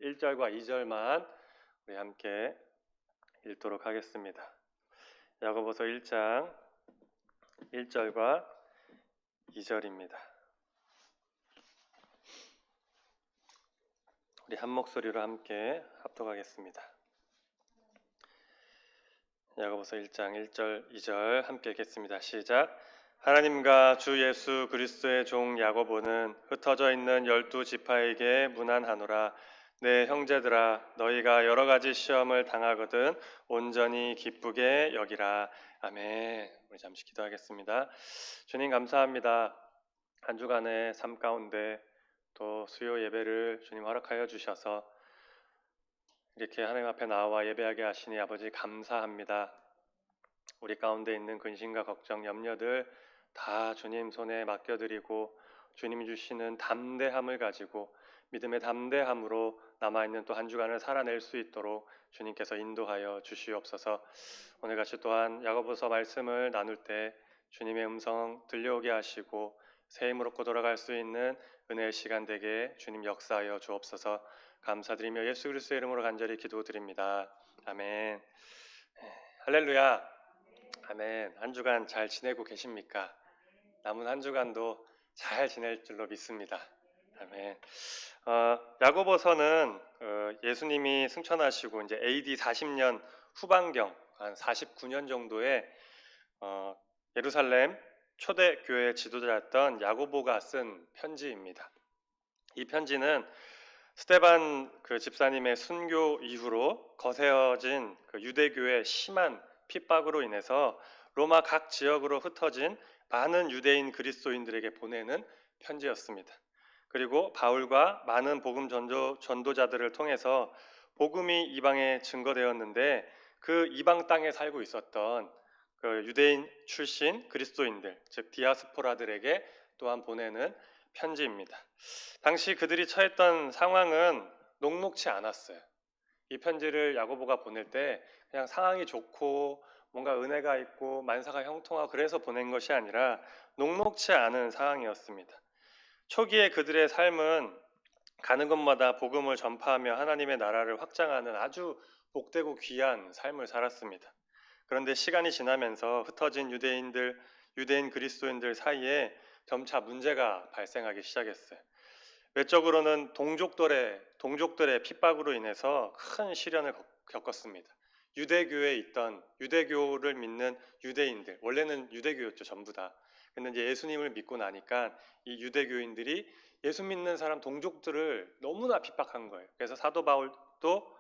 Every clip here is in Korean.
1절과 2절만 우리 함께 읽도록 하겠습니다. 야고보서 1장 1절과 2절입니다. 우리 한 목소리로 함께 합독하겠습니다. 야고보서 1장 1절 2절 함께 읽겠습니다. 시작. 하나님과 주 예수 그리스도의 종 야고보는 흩어져 있는 12지파에게 문안하노라. 내 형제들아, 너희가 여러 가지 시험을 당하거든 온전히 기쁘게 여기라. 아멘. 우리 잠시 기도하겠습니다. 주님 감사합니다. 한 주간의 삶 가운데 또 수요 예배를 주님 허락하여 주셔서 이렇게 하나님 앞에 나와 예배하게 하시니 아버지 감사합니다. 우리 가운데 있는 근심과 걱정, 염려들 다 주님 손에 맡겨드리고 주님이 주시는 담대함을 가지고 믿음의 담대함으로 남아있는 또 한 주간을 살아낼 수 있도록 주님께서 인도하여 주시옵소서. 오늘같이 또한 야고보서 말씀을 나눌 때 주님의 음성 들려오게 하시고 새 힘을 얻고 돌아갈 수 있는 은혜의 시간 되게 주님 역사하여 주옵소서. 감사드리며 예수 그리스도의 이름으로 간절히 기도드립니다. 아멘. 할렐루야. 아멘. 한 주간 잘 지내고 계십니까? 남은 한 주간도 잘 지낼 줄로 믿습니다. 아멘. 야고보서는 예수님이 승천하시고 이제 AD 40년 후반경 한 49년 정도에 예루살렘 초대 교회 지도자였던 야고보가 쓴 편지입니다. 이 편지는 스데반 집사님의 순교 이후로 거세어진 유대교의 심한 핍박으로 인해서 로마 각 지역으로 흩어진 많은 유대인 그리스도인들에게 보내는 편지였습니다. 그리고 바울과 많은 복음 전도자들을 통해서 복음이 이방에 증거되었는데 그 이방 땅에 살고 있었던 유대인 출신 그리스도인들, 즉 디아스포라들에게 또한 보내는 편지입니다. 당시 그들이 처했던 상황은 녹록치 않았어요. 이 편지를 야고보가 보낼 때 그냥 상황이 좋고 뭔가 은혜가 있고 만사가 형통하고 그래서 보낸 것이 아니라 녹록치 않은 상황이었습니다. 초기에 그들의 삶은 가는 곳마다 복음을 전파하며 하나님의 나라를 확장하는 아주 복되고 귀한 삶을 살았습니다. 그런데 시간이 지나면서 흩어진 유대인 그리스도인들 사이에 점차 문제가 발생하기 시작했어요. 외적으로는 동족들의 핍박으로 인해서 큰 시련을 겪었습니다. 유대교에 있던 유대교를 믿는 유대인들, 원래는 유대교였죠, 전부 다. 근데 이제 예수님을 믿고 나니까 이 유대교인들이 예수 믿는 사람 동족들을 너무나 핍박한 거예요. 그래서 사도 바울도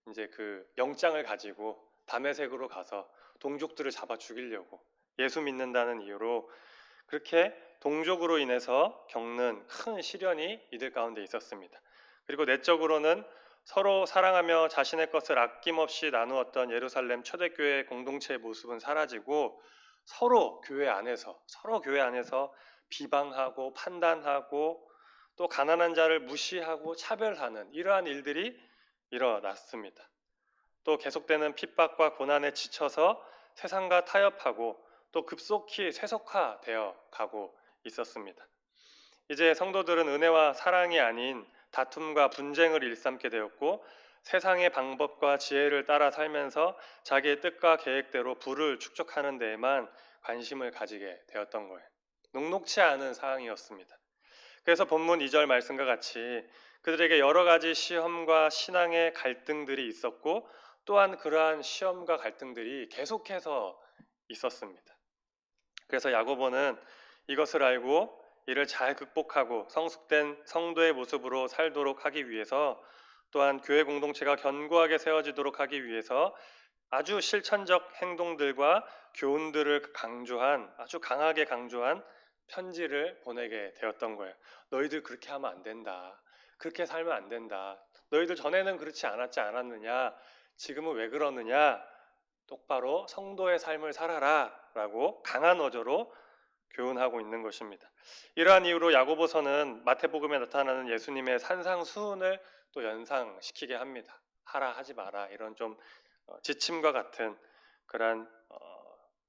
이제 그 영장을 가지고 다메섹으로 가서 동족들을 잡아 죽이려고 예수 믿는다는 이유로 그렇게 동족으로 인해서 겪는 큰 시련이 이들 가운데 있었습니다. 그리고 내적으로는 서로 사랑하며 자신의 것을 아낌없이 나누었던 예루살렘 초대교회 공동체의 모습은 사라지고 서로 교회 안에서 비방하고 판단하고 또 가난한 자를 무시하고 차별하는 이러한 일들이 일어났습니다. 또 계속되는 핍박과 고난에 지쳐서 세상과 타협하고 또 급속히 세속화되어 가고 있었습니다. 이제 성도들은 은혜와 사랑이 아닌 다툼과 분쟁을 일삼게 되었고 세상의 방법과 지혜를 따라 살면서 자기의 뜻과 계획대로 부를 축적하는 데에만 관심을 가지게 되었던 거예요. 녹록치 않은 상황이었습니다. 그래서 본문 2절 말씀과 같이 그들에게 여러 가지 시험과 신앙의 갈등들이 있었고 또한 그러한 시험과 갈등들이 계속해서 있었습니다. 그래서 야고보는 이것을 알고 이를 잘 극복하고 성숙된 성도의 모습으로 살도록 하기 위해서 또한 교회 공동체가 견고하게 세워지도록 하기 위해서 아주 실천적 행동들과 교훈들을 아주 강하게 강조한 편지를 보내게 되었던 거예요. 너희들 그렇게 하면 안 된다. 그렇게 살면 안 된다. 너희들 전에는 그렇지 않았느냐? 지금은 왜 그러느냐? 똑바로 성도의 삶을 살아라 라고 강한 어조로 교훈하고 있는 것입니다. 이러한 이유로 야고보서는 마태복음에 나타나는 예수님의 산상수훈을 또 연상시키게 합니다. 하라 하지 마라 이런 좀 지침과 같은 그러한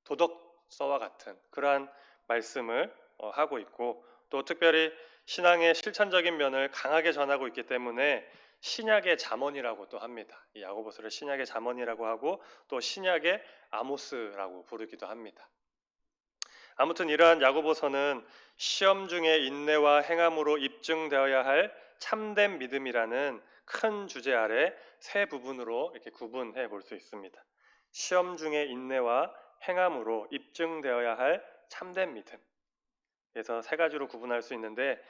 도덕서와 같은 그러한 말씀을 하고 있고 또 특별히 신앙의 실천적인 면을 강하게 전하고 있기 때문에 신약의 잠언이라고 또 합니다. 이 야고보서를 신약의 잠언이라고 하고 또 신약의 아모스라고 부르기도 합니다. 아무튼 이러한 야고보서는 시험 중에 인내와 행함으로 입증되어야 할 참된 믿음이라는 큰 주제 아래 세 부분으로 이렇게 구분해 볼 수 있습니다. 시험 중에 인내와 행함으로 입증되어야 할 참된 믿음. 그래서 세 가지로 구분할 수 있는데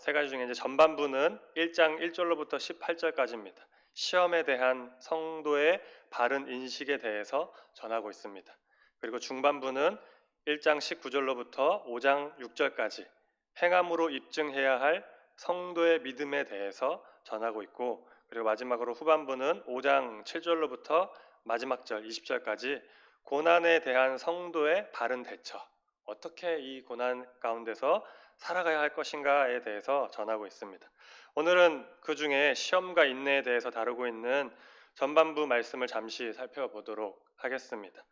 세 가지 중에 이제 전반부는 1장 1절로부터 18절까지입니다. 시험에 대한 성도의 바른 인식에 대해서 전하고 있습니다. 그리고 중반부는 1장 19절로부터 5장 6절까지 행함으로 입증해야 할 성도의 믿음에 대해서 전하고 있고, 그리고 마지막으로 후반부는 5장 7절로부터 마지막 절 20절까지 고난에 대한 성도의 바른 대처, 어떻게 이 고난 가운데서 살아가야 할 것인가에 대해서 전하고 있습니다. 오늘은 그 중에 시험과 인내에 대해서 다루고 있는 전반부 말씀을 잠시 살펴보도록 하겠습니다.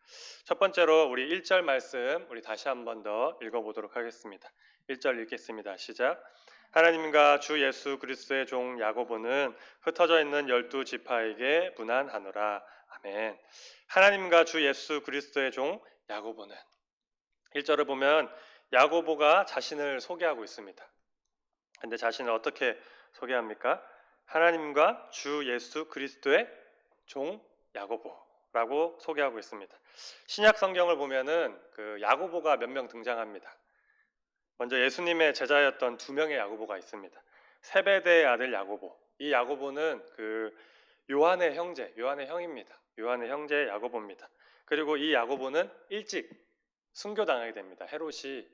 첫 번째로 우리 1절 말씀 우리 다시 한 번 더 읽어보도록 하겠습니다. 1절 읽겠습니다. 시작. 하나님과 주 예수 그리스도의 종 야고보는 흩어져 있는 12지파에게 문안하노라. 아멘. 하나님과 주 예수 그리스도의 종 야고보는, 1절을 보면 야고보가 자신을 소개하고 있습니다. 근데 자신을 어떻게 소개합니까? 하나님과 주 예수 그리스도의 종 야고보라고 소개하고 있습니다. 신약 성경을 보면은 그 야고보가 몇 명 등장합니다. 먼저 예수님의 제자였던 2명의 야고보가 있습니다. 세베대의 아들 야고보. 이 야고보는 그 요한의 형입니다. 요한의 형제 야고보입니다. 그리고 이 야고보는 일찍 순교당하게 됩니다. 헤롯이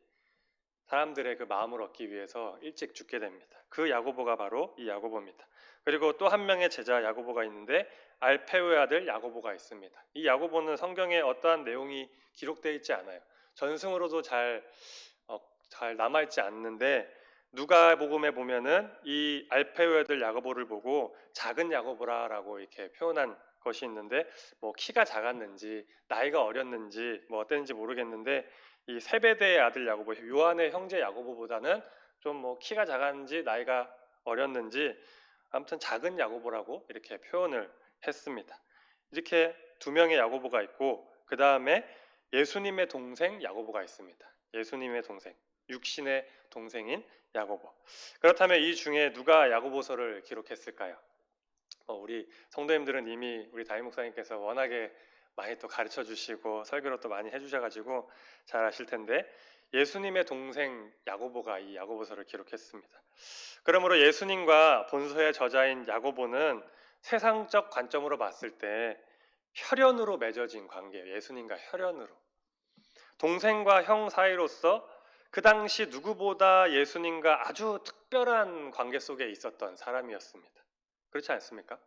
사람들의 그 마음을 얻기 위해서 일찍 죽게 됩니다. 그 야고보가 바로 이 야고보입니다. 그리고 또 한 명의 제자 야고보가 있는데 알페오의 아들 야고보가 있습니다. 이 야고보는 성경에 어떠한 내용이 기록되어 있지 않아요. 전승으로도 잘 남아있지 않는데 누가복음에 보면은 이 알페오의 아들 야고보를 보고 작은 야고보라라고 이렇게 표현한 것이 있는데 뭐 키가 작았는지 나이가 어렸는지 뭐 어땠는지 모르겠는데 이 세베대의 아들 야고보, 요한의 형제 야고보보다는 좀 뭐 키가 작았는지 나이가 어렸는지 아무튼 작은 야고보라고 이렇게 표현을 했습니다. 이렇게 2명의 야고보가 있고 그 다음에 예수님의 동생 야고보가 있습니다. 예수님의 동생, 육신의 동생인 야고보. 그렇다면 이 중에 누가 야고보서를 기록했을까요? 우리 성도님들은 이미 우리 담임 목사님께서 워낙에 많이 또 가르쳐 주시고 설교로 또 많이 해주셔가지고 잘 아실 텐데 예수님의 동생 야고보가 이 야고보서를 기록했습니다. 그러므로 예수님과 본서의 저자인 야고보는 세상적 관점으로 봤을 때 혈연으로 맺어진 관계예요. 예수님과 혈연으로. 동생과 형 사이로서 그 당시 누구보다 예수님과 아주 특별한 관계 속에 있었던 사람이었습니다. 그렇지 않습니까?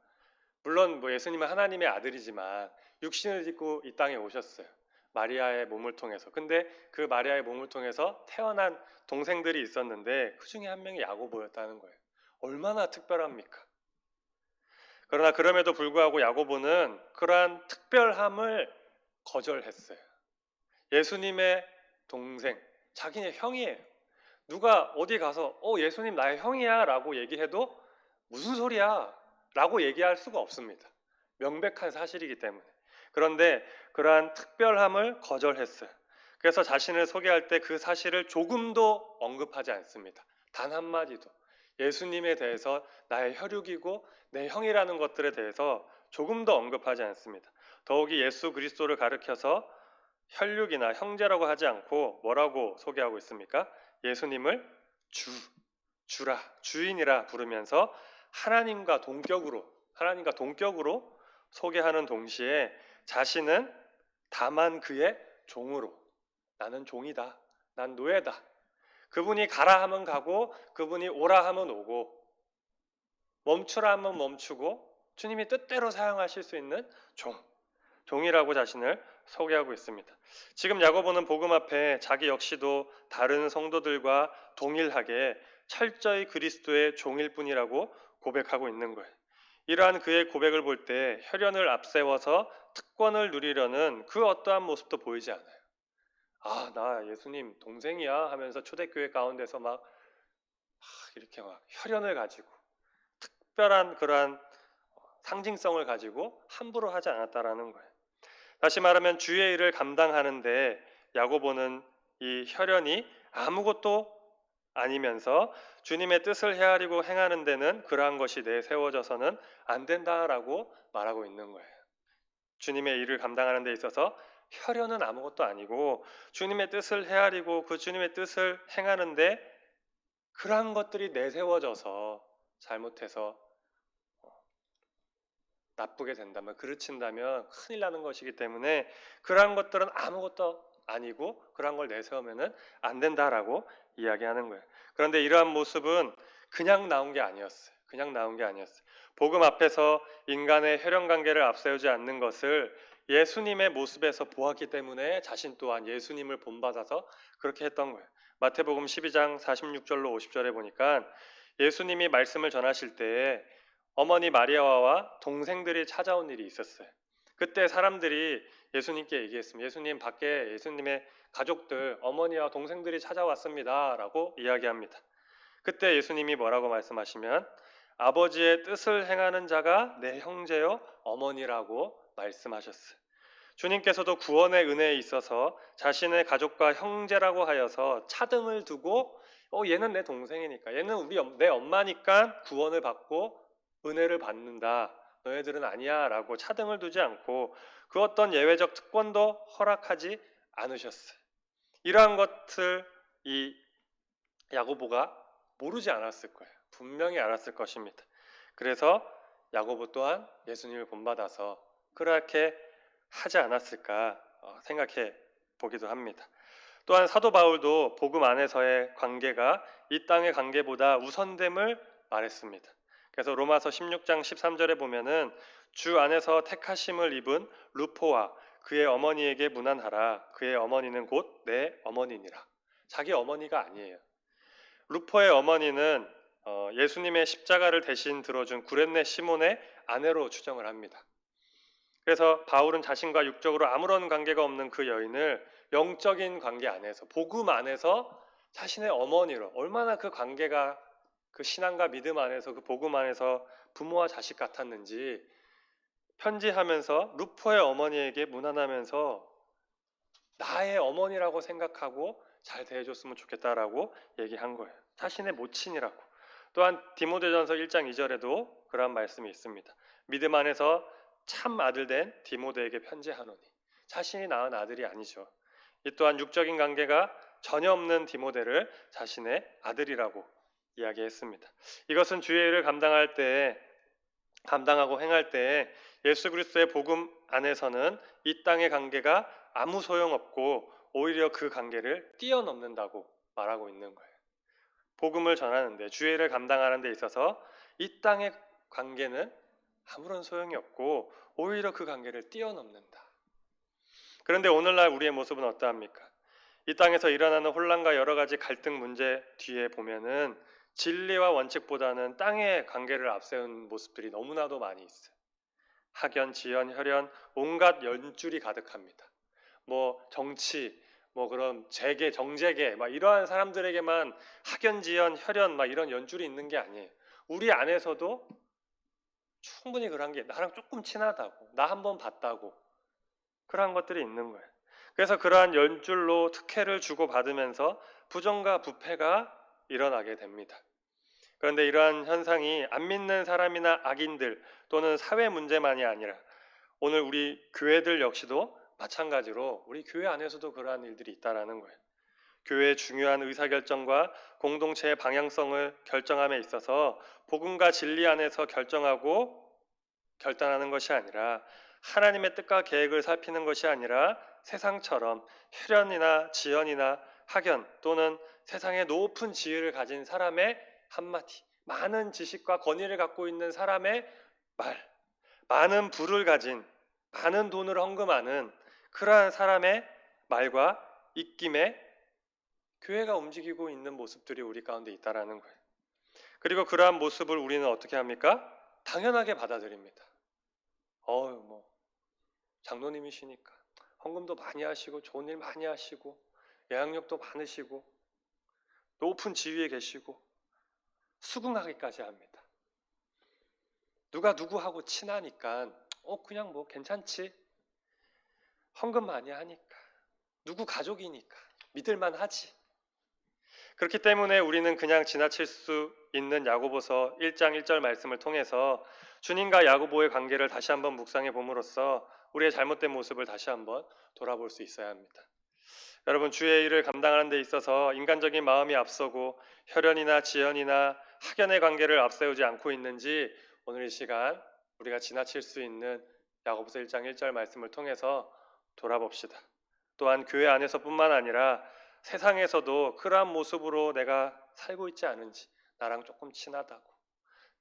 물론 뭐 예수님은 하나님의 아들이지만 육신을 입고 이 땅에 오셨어요. 마리아의 몸을 통해서. 근데 그 마리아의 몸을 통해서 태어난 동생들이 있었는데 그 중에 한 명이 야고보였다는 거예요. 얼마나 특별합니까? 그러나 그럼에도 불구하고 야고보는 그러한 특별함을 거절했어요. 예수님의 동생, 자기네 형이에요. 누가 어디 가서 예수님 나의 형이야 라고 얘기해도 무슨 소리야 라고 얘기할 수가 없습니다. 명백한 사실이기 때문에. 그런데 그러한 특별함을 거절했어요. 그래서 자신을 소개할 때 그 사실을 조금도 언급하지 않습니다. 단 한마디도. 예수님에 대해서 나의 혈육이고 내 형이라는 것들에 대해서 조금도 언급하지 않습니다. 더욱이 예수 그리스도를 가리켜서 혈육이나 형제라고 하지 않고 뭐라고 소개하고 있습니까? 예수님을 주라, 주인이라 부르면서 하나님과 동격으로 소개하는 동시에 자신은 다만 그의 종으로, 나는 종이다, 난 노예다. 그분이 가라 하면 가고 그분이 오라 하면 오고 멈추라 하면 멈추고 주님이 뜻대로 사용하실 수 있는 종이라고 자신을 소개하고 있습니다. 지금 야고보는 복음 앞에 자기 역시도 다른 성도들과 동일하게 철저히 그리스도의 종일 뿐이라고 고백하고 있는 거예요. 이러한 그의 고백을 볼 때 혈연을 앞세워서 특권을 누리려는 그 어떠한 모습도 보이지 않아요. 나 예수님 동생이야 하면서 초대교회 가운데서 막 이렇게 막 혈연을 가지고 특별한 그러한 상징성을 가지고 함부로 하지 않았다라는 거예요. 다시 말하면 주의 일을 감당하는데 야고보는 이 혈연이 아무것도 아니면서 주님의 뜻을 헤아리고 행하는 데는 그러한 것이 내세워져서는 안 된다라고 말하고 있는 거예요. 주님의 일을 감당하는 데 있어서 혈연은 아무것도 아니고 주님의 뜻을 헤아리고 그 주님의 뜻을 행하는데 그러한 것들이 내세워져서 잘못해서 나쁘게 된다면, 그르친다면 큰일 나는 것이기 때문에 그러한 것들은 아무것도 아니고 그러한 걸 내세우면은 안 된다라고 이야기하는 거예요. 그런데 이러한 모습은 그냥 나온 게 아니었어요. 그냥 나온 게 아니었어요. 복음 앞에서 인간의 혈연 관계를 앞세우지 않는 것을 예수님의 모습에서 보았기 때문에 자신 또한 예수님을 본받아서 그렇게 했던 거예요. 마태복음 12장 46절로 50절에 보니까 예수님이 말씀을 전하실 때 어머니 마리아와 동생들이 찾아온 일이 있었어요. 그때 사람들이 예수님께 얘기했습니다. 예수님, 밖에 예수님의 가족들, 어머니와 동생들이 찾아왔습니다 라고 이야기합니다. 그때 예수님이 뭐라고 말씀하시면 아버지의 뜻을 행하는 자가 내 형제요 어머니라고 말씀하셨어요. 주님께서도 구원의 은혜에 있어서 자신의 가족과 형제라고 하여서 차등을 두고 얘는 내 동생이니까, 얘는 내 엄마니까 구원을 받고 은혜를 받는다, 너희들은 아니야 라고 차등을 두지 않고 그 어떤 예외적 특권도 허락하지 않으셨어요. 이러한 것을 이 야고보가 모르지 않았을 거예요. 분명히 알았을 것입니다. 그래서 야고보 또한 예수님을 본받아서 그렇게 하지 않았을까 생각해 보기도 합니다. 또한 사도 바울도 복음 안에서의 관계가 이 땅의 관계보다 우선됨을 말했습니다. 그래서 로마서 16장 13절에 보면은 주 안에서 택하심을 입은 루포와 그의 어머니에게 문안하라. 그의 어머니는 곧 내 어머니니라. 자기 어머니가 아니에요. 루포의 어머니는 예수님의 십자가를 대신 들어준 구렛네 시몬의 아내로 추정을 합니다. 그래서 바울은 자신과 육적으로 아무런 관계가 없는 그 여인을 영적인 관계 안에서, 복음 안에서 자신의 어머니로, 얼마나 그 관계가 그 신앙과 믿음 안에서, 그 복음 안에서 부모와 자식 같았는지 편지하면서 루포의 어머니에게 문안하면서 나의 어머니라고 생각하고 잘 대해줬으면 좋겠다라고 얘기한 거예요. 자신의 모친이라고. 또한 디모데전서 1장 2절에도 그러한 말씀이 있습니다. 믿음 안에서 참 아들 된 디모데에게 편지하노니. 자신이 낳은 아들이 아니죠. 이 또한 육적인 관계가 전혀 없는 디모데를 자신의 아들이라고 이야기했습니다. 이것은 주의 일을 감당하고 행할 때 예수 그리스도의 복음 안에서는 이 땅의 관계가 아무 소용없고 오히려 그 관계를 뛰어넘는다고 말하고 있는 거예요. 복음을 전하는데, 주의 일을 감당하는 데 있어서 이 땅의 관계는 아무런 소용이 없고 오히려 그 관계를 뛰어넘는다. 그런데 오늘날 우리의 모습은 어떠합니까? 이 땅에서 일어나는 혼란과 여러 가지 갈등 문제 뒤에 보면은 진리와 원칙보다는 땅의 관계를 앞세운 모습들이 너무나도 많이 있어요. 학연, 지연, 혈연, 온갖 연줄이 가득합니다. 정치, 그런 재계, 정재계 이러한 사람들에게만 학연, 지연, 혈연 이런 연줄이 있는 게 아니에요. 우리 안에서도 충분히 그런 게, 나랑 조금 친하다고, 나 한번 봤다고, 그러한 것들이 있는 거예요. 그래서 그러한 연줄로 특혜를 주고받으면서 부정과 부패가 일어나게 됩니다. 그런데 이러한 현상이 안 믿는 사람이나 악인들 또는 사회 문제만이 아니라 오늘 우리 교회들 역시도 마찬가지로 우리 교회 안에서도 그러한 일들이 있다라는 거예요. 교회의 중요한 의사결정과 공동체의 방향성을 결정함에 있어서 복음과 진리 안에서 결단하는 것이 아니라 하나님의 뜻과 계획을 살피는 것이 아니라 세상처럼 혈연이나 지연이나 학연 또는 세상의 높은 지위를 가진 사람의 한마디, 많은 지식과 권위를 갖고 있는 사람의 말, 많은 부를 가진, 많은 돈을 헌금하는 그러한 사람의 말과 입김에 교회가 움직이고 있는 모습들이 우리 가운데 있다라는 거예요. 그리고 그러한 모습을 우리는 어떻게 합니까? 당연하게 받아들입니다. 장로님이시니까 헌금도 많이 하시고 좋은 일 많이 하시고 영향력도 많으시고 높은 지위에 계시고 수긍하기까지 합니다. 누가 누구하고 친하니까 그냥 뭐 괜찮지. 헌금 많이 하니까. 누구 가족이니까. 믿을만 하지. 그렇기 때문에 우리는 그냥 지나칠 수 있는 야고보서 1장 1절 말씀을 통해서 주님과 야고보의 관계를 다시 한번 묵상해 봄으로써 우리의 잘못된 모습을 다시 한번 돌아볼 수 있어야 합니다. 여러분, 주의 일을 감당하는 데 있어서 인간적인 마음이 앞서고 혈연이나 지연이나 학연의 관계를 앞세우지 않고 있는지 오늘 이 시간 우리가 지나칠 수 있는 야고보서 1장 1절 말씀을 통해서 돌아봅시다. 또한 교회 안에서뿐만 아니라 세상에서도 그러한 모습으로 내가 살고 있지 않은지, 나랑 조금 친하다고,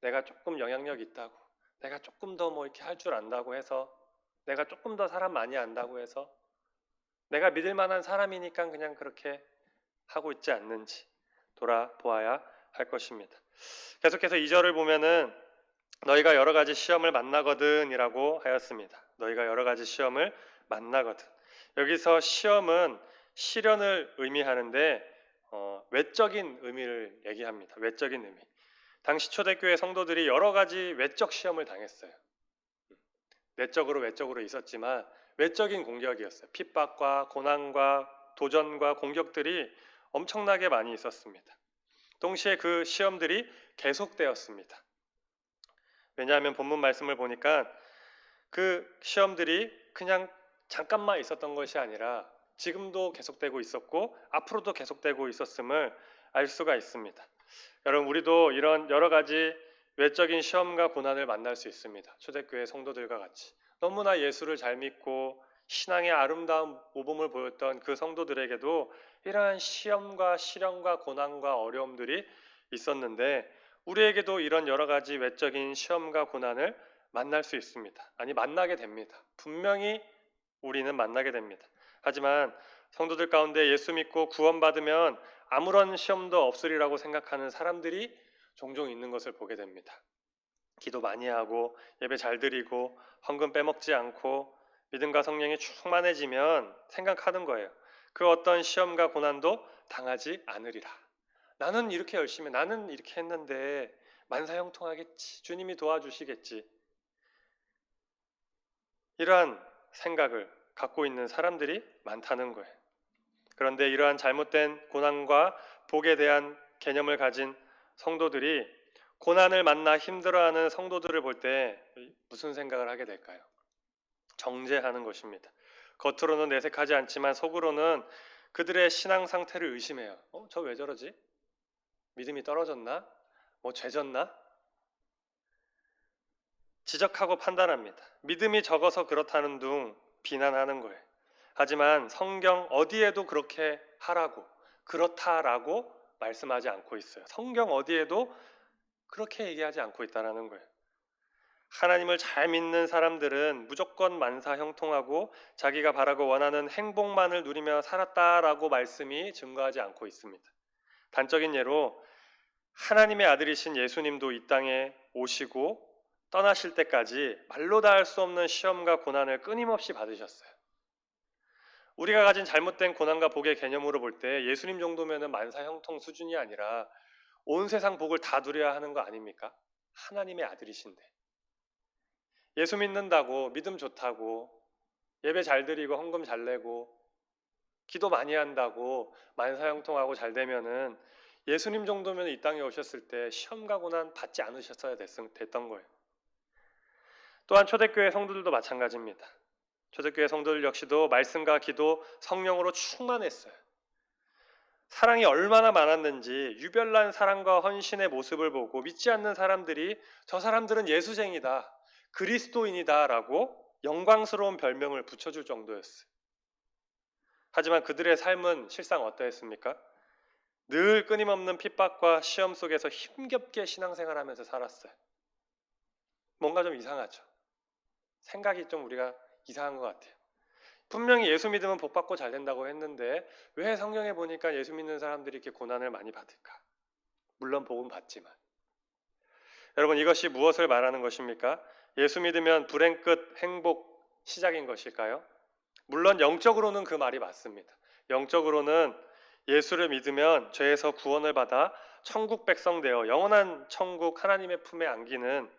내가 조금 영향력 있다고, 내가 조금 더 뭐 이렇게 할 줄 안다고 해서, 내가 조금 더 사람 많이 안다고 해서, 내가 믿을 만한 사람이니까 그냥 그렇게 하고 있지 않는지 돌아보아야 할 것입니다. 계속해서 2절을 보면은 너희가 여러 가지 시험을 만나거든 이라고 하였습니다. 너희가 여러 가지 시험을 만나거든. 여기서 시험은 시련을 의미하는데 외적인 의미를 얘기합니다. 외적인 의미. 당시 초대교회 성도들이 여러 가지 외적 시험을 당했어요. 내적으로 외적으로 있었지만 외적인 공격이었어요. 핍박과 고난과 도전과 공격들이 엄청나게 많이 있었습니다. 동시에 그 시험들이 계속되었습니다. 왜냐하면 본문 말씀을 보니까 그 시험들이 그냥 잠깐만 있었던 것이 아니라 지금도 계속되고 있었고 앞으로도 계속되고 있었음을 알 수가 있습니다. 여러분, 우리도 이런 여러 가지 외적인 시험과 고난을 만날 수 있습니다. 초대교회 성도들과 같이 너무나 예수를 잘 믿고 신앙의 아름다운 모범을 보였던 그 성도들에게도 이러한 시험과 시련과 고난과 어려움들이 있었는데 우리에게도 이런 여러 가지 외적인 시험과 고난을 만날 수 있습니다. 아니, 만나게 됩니다. 분명히 우리는 만나게 됩니다. 하지만 성도들 가운데 예수 믿고 구원받으면 아무런 시험도 없으리라고 생각하는 사람들이 종종 있는 것을 보게 됩니다. 기도 많이 하고 예배 잘 드리고 헌금 빼먹지 않고 믿음과 성령이 충만해지면 생각하는 거예요. 그 어떤 시험과 고난도 당하지 않으리라. 나는 이렇게 열심히, 나는 이렇게 했는데 만사형통하겠지. 주님이 도와주시겠지. 이러한 생각을 갖고 있는 사람들이 많다는 거예요. 그런데 이러한 잘못된 고난과 복에 대한 개념을 가진 성도들이 고난을 만나 힘들어하는 성도들을 볼 때 무슨 생각을 하게 될까요? 정죄하는 것입니다. 겉으로는 내색하지 않지만 속으로는 그들의 신앙 상태를 의심해요. 저 왜 저러지? 믿음이 떨어졌나? 뭐 죄졌나? 지적하고 판단합니다. 믿음이 적어서 그렇다는 둥 비난하는 거예요. 하지만 성경 어디에도 그렇게 하라고, 그렇다라고 말씀하지 않고 있어요. 성경 어디에도 그렇게 얘기하지 않고 있다는 거예요. 하나님을 잘 믿는 사람들은 무조건 만사 형통하고 자기가 바라고 원하는 행복만을 누리며 살았다라고 말씀이 증거하지 않고 있습니다. 단적인 예로 하나님의 아들이신 예수님도 이 땅에 오시고 떠나실 때까지 말로 다 할 수 없는 시험과 고난을 끊임없이 받으셨어요. 우리가 가진 잘못된 고난과 복의 개념으로 볼 때 예수님 정도면 만사형통 수준이 아니라 온 세상 복을 다 누려야 하는 거 아닙니까? 하나님의 아들이신데. 예수 믿는다고, 믿음 좋다고, 예배 잘 드리고 헌금 잘 내고 기도 많이 한다고 만사형통하고 잘 되면은 예수님 정도면 이 땅에 오셨을 때 시험과 고난 받지 않으셨어야 됐던 거예요. 또한 초대교회 성도들도 마찬가지입니다. 초대교회 성도들 역시도 말씀과 기도, 성령으로 충만했어요. 사랑이 얼마나 많았는지 유별난 사랑과 헌신의 모습을 보고 믿지 않는 사람들이 저 사람들은 예수쟁이다, 그리스도인이다 라고 영광스러운 별명을 붙여줄 정도였어요. 하지만 그들의 삶은 실상 어떠했습니까? 늘 끊임없는 핍박과 시험 속에서 힘겹게 신앙생활하면서 살았어요. 뭔가 좀 이상하죠. 생각이 좀 우리가 이상한 것 같아요. 분명히 예수 믿으면 복 받고 잘 된다고 했는데 왜 성경에 보니까 예수 믿는 사람들이 이렇게 고난을 많이 받을까? 물론 복은 받지만. 여러분, 이것이 무엇을 말하는 것입니까? 예수 믿으면 불행 끝 행복 시작인 것일까요? 물론 영적으로는 그 말이 맞습니다. 영적으로는 예수를 믿으면 죄에서 구원을 받아 천국 백성 되어 영원한 천국 하나님의 품에 안기는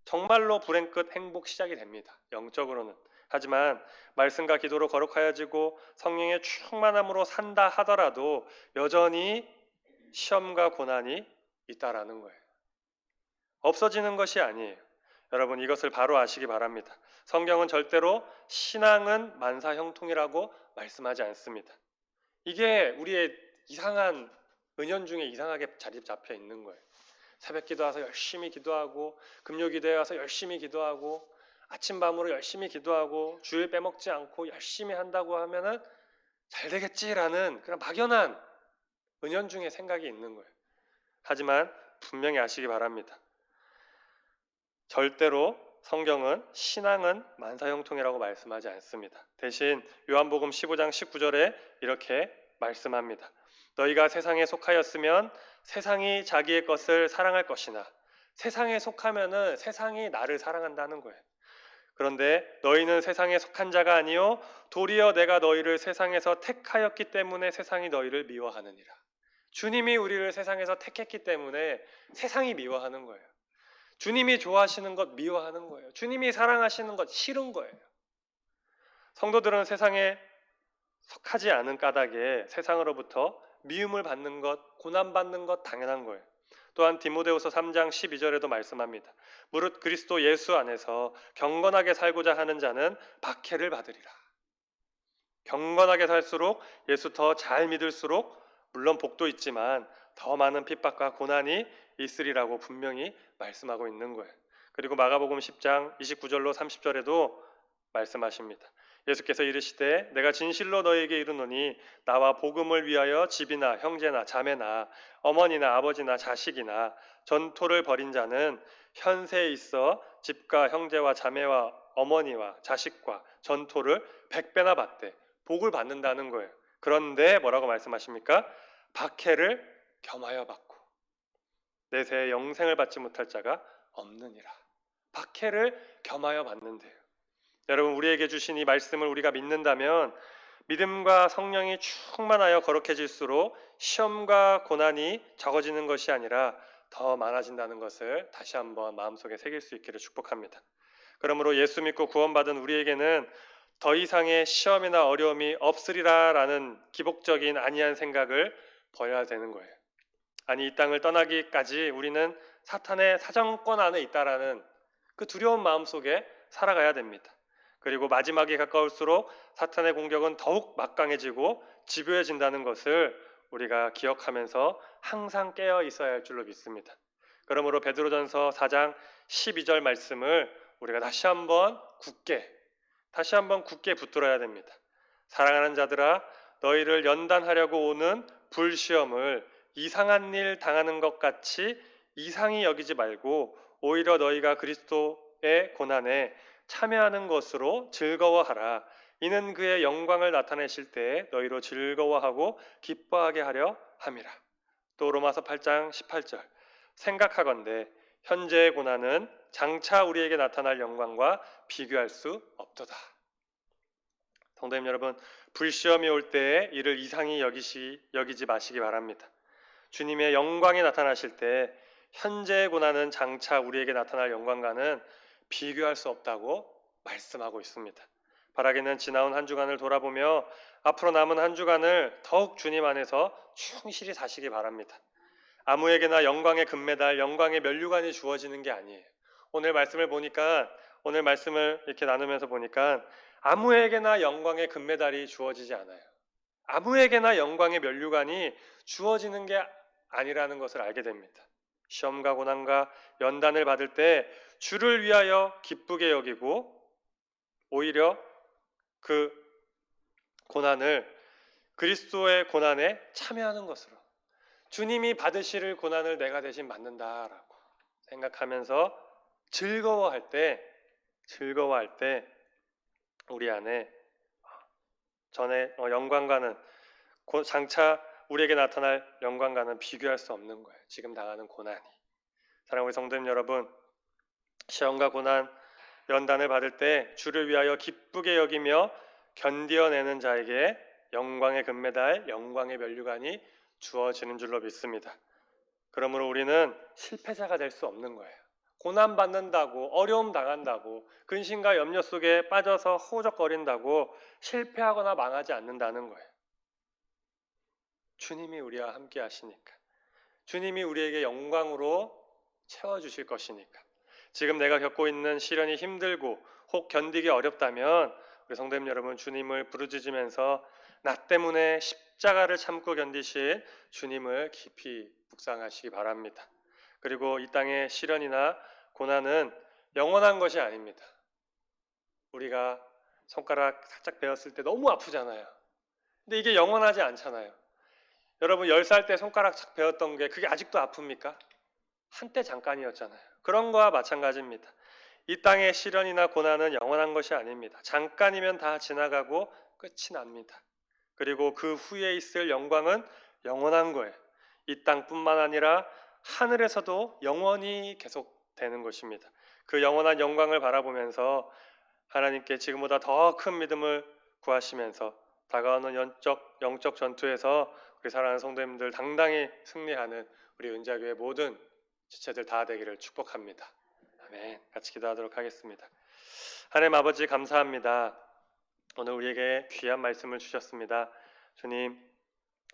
정말로 불행 끝 행복 시작이 됩니다. 영적으로는. 하지만 말씀과 기도로 거룩하여지고 성령의 충만함으로 산다 하더라도 여전히 시험과 고난이 있다라는 거예요. 없어지는 것이 아니에요. 여러분 이것을 바로 아시기 바랍니다. 성경은 절대로 신앙은 만사형통이라고 말씀하지 않습니다. 이게 우리의 이상한 은연중에 이상하게 자리 잡혀 있는 거예요. 새벽 기도와서 열심히 기도하고 금요 기도에 와서 열심히 기도하고 아침밤으로 열심히 기도하고 주일 빼먹지 않고 열심히 한다고 하면은 잘 되겠지라는 그런 막연한 은연중에 생각이 있는 거예요. 하지만 분명히 아시기 바랍니다. 절대로 성경은 신앙은 만사형통이라고 말씀하지 않습니다. 대신 요한복음 15장 19절에 이렇게 말씀합니다. 너희가 세상에 속하였으면 세상이 자기의 것을 사랑할 것이나 세상에 속하면은 세상이 나를 사랑한다는 거예요. 그런데 너희는 세상에 속한 자가 아니요 도리어 내가 너희를 세상에서 택하였기 때문에 세상이 너희를 미워하느니라. 주님이 우리를 세상에서 택했기 때문에 세상이 미워하는 거예요. 주님이 좋아하시는 것 미워하는 거예요. 주님이 사랑하시는 것 싫은 거예요. 성도들은 세상에 속하지 않은 까닭에 세상으로부터 미움을 받는 것, 고난받는 것 당연한 거예요. 또한 디모데후서 3장 12절에도 말씀합니다. 무릇 그리스도 예수 안에서 경건하게 살고자 하는 자는 박해를 받으리라. 경건하게 살수록 예수 더 잘 믿을수록 물론 복도 있지만 더 많은 핍박과 고난이 있으리라고 분명히 말씀하고 있는 거예요. 그리고 마가복음 10장 29절로 30절에도 말씀하십니다. 예수께서 이르시되 내가 진실로 너희에게 이르노니 나와 복음을 위하여 집이나 형제나 자매나 어머니나 아버지나 자식이나 전토를 벌인 자는 현세에 있어 집과 형제와 자매와 어머니와 자식과 전토를 100배나 받되 복을 받는다는 거예요. 그런데 뭐라고 말씀하십니까? 박해를 겸하여 받고 내세에 영생을 받지 못할 자가 없느니라. 박해를 겸하여 받는데요. 여러분 우리에게 주신 이 말씀을 우리가 믿는다면 믿음과 성령이 충만하여 거룩해질수록 시험과 고난이 적어지는 것이 아니라 더 많아진다는 것을 다시 한번 마음속에 새길 수 있기를 축복합니다. 그러므로 예수 믿고 구원받은 우리에게는 더 이상의 시험이나 어려움이 없으리라라는 기복적인 안이한 생각을 버려야 되는 거예요. 아니 이 땅을 떠나기까지 우리는 사탄의 사정권 안에 있다라는 그 두려운 마음 속에 살아가야 됩니다. 그리고 마지막이 가까울수록 사탄의 공격은 더욱 막강해지고 집요해진다는 것을 우리가 기억하면서 항상 깨어 있어야 할 줄로 믿습니다. 그러므로 베드로전서 4장 12절 말씀을 우리가 다시 한번 굳게 붙들어야 됩니다. 사랑하는 자들아 너희를 연단하려고 오는 불시험을 이상한 일 당하는 것 같이 이상히 여기지 말고 오히려 너희가 그리스도의 고난에 참여하는 것으로 즐거워하라. 이는 그의 영광을 나타내실 때에 너희로 즐거워하고 기뻐하게 하려 함이라. 또 로마서 8장 18절 생각하건대 현재의 고난은 장차 우리에게 나타날 영광과 비교할 수 없도다. 성도님 여러분, 불시험이 올 때에 이를 이상히 여기지 마시기 바랍니다. 주님의 영광이 나타나실 때 현재의 고난은 장차 우리에게 나타날 영광과는 비교할 수 없다고 말씀하고 있습니다. 바라기는 지나온 한 주간을 돌아보며 앞으로 남은 한 주간을 더욱 주님 안에서 충실히 사시기 바랍니다. 아무에게나 영광의 금메달, 영광의 면류관이 주어지는 게 아니에요. 오늘 말씀을 이렇게 나누면서 보니까 아무에게나 영광의 금메달이 주어지지 않아요. 아무에게나 영광의 면류관이 주어지는 게 아니라는 것을 알게 됩니다. 시험과 고난과 연단을 받을 때 주를 위하여 기쁘게 여기고 오히려 그 고난을 그리스도의 고난에 참여하는 것으로 주님이 받으실 고난을 내가 대신 받는다라고 생각하면서 즐거워할 때 우리 안에 전에 영광과는 장차 우리에게 나타날 영광과는 비교할 수 없는 거예요. 지금 당하는 고난이. 사랑하는 우리 성도님 여러분, 시험과 고난, 연단을 받을 때 주를 위하여 기쁘게 여기며 견디어내는 자에게 영광의 금메달, 영광의 면류관이 주어지는 줄로 믿습니다. 그러므로 우리는 실패자가 될 수 없는 거예요. 고난 받는다고, 어려움 당한다고, 근심과 염려 속에 빠져서 허우적거린다고 실패하거나 망하지 않는다는 거예요. 주님이 우리와 함께 하시니까. 주님이 우리에게 영광으로 채워주실 것이니까. 지금 내가 겪고 있는 시련이 힘들고 혹 견디기 어렵다면 우리 성도님 여러분, 주님을 부르짖으면서 나 때문에 십자가를 참고 견디신 주님을 깊이 묵상하시기 바랍니다. 그리고 이 땅의 시련이나 고난은 영원한 것이 아닙니다. 우리가 손가락 살짝 베었을 때 너무 아프잖아요. 근데 이게 영원하지 않잖아요. 여러분 10살 때 손가락 착 베었던 게 그게 아직도 아픕니까? 한때 잠깐이었잖아요. 그런 거와 마찬가지입니다. 이 땅의 시련이나 고난은 영원한 것이 아닙니다. 잠깐이면 다 지나가고 끝이 납니다. 그리고 그 후에 있을 영광은 영원한 거예요. 이 땅뿐만 아니라 하늘에서도 영원히 계속되는 것입니다. 그 영원한 영광을 바라보면서 하나님께 지금보다 더 큰 믿음을 구하시면서 다가오는 영적 전투에서 우리 사랑하는 성도님들 당당히 승리하는 우리 은자교회 모든 지체들 다 되기를 축복합니다. 아멘. 같이 기도하도록 하겠습니다. 하나님 아버지 감사합니다. 오늘 우리에게 귀한 말씀을 주셨습니다. 주님,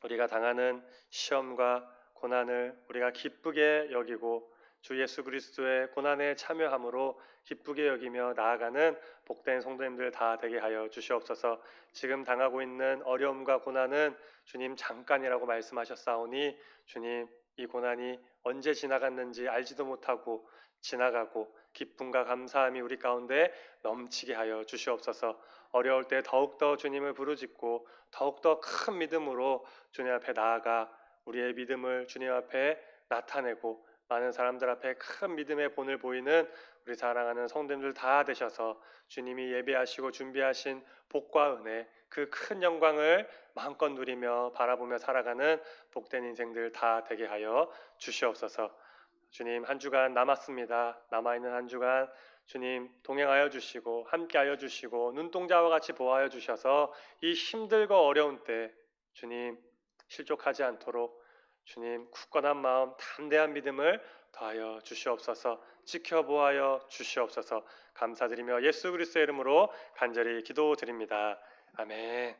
우리가 당하는 시험과 고난을 우리가 기쁘게 여기고 주 예수 그리스도의 고난에 참여함으로 기쁘게 여기며 나아가는 복된 성도님들 다 되게 하여 주시옵소서. 지금 당하고 있는 어려움과 고난은 주님 잠깐이라고 말씀하셨사오니 주님 이 고난이 언제 지나갔는지 알지도 못하고 지나가고 기쁨과 감사함이 우리 가운데 넘치게 하여 주시옵소서. 어려울 때 더욱더 주님을 부르짖고 더욱더 큰 믿음으로 주님 앞에 나아가 우리의 믿음을 주님 앞에 나타내고 많은 사람들 앞에 큰 믿음의 본을 보이는 우리 사랑하는 성도님들 다 되셔서 주님이 예배하시고 준비하신 복과 은혜 그 큰 영광을 마음껏 누리며 바라보며 살아가는 복된 인생들 다 되게 하여 주시옵소서. 주님 한 주간 남았습니다. 남아있는 한 주간 주님 동행하여 주시고 함께하여 주시고 눈동자와 같이 보호하여 주셔서 이 힘들고 어려운 때 주님 실족하지 않도록 주님 굳건한 마음 담대한 믿음을 더하여 주시옵소서. 지켜보아여 주시옵소서. 감사드리며 예수 그리스도의 이름으로 간절히 기도드립니다. 아멘.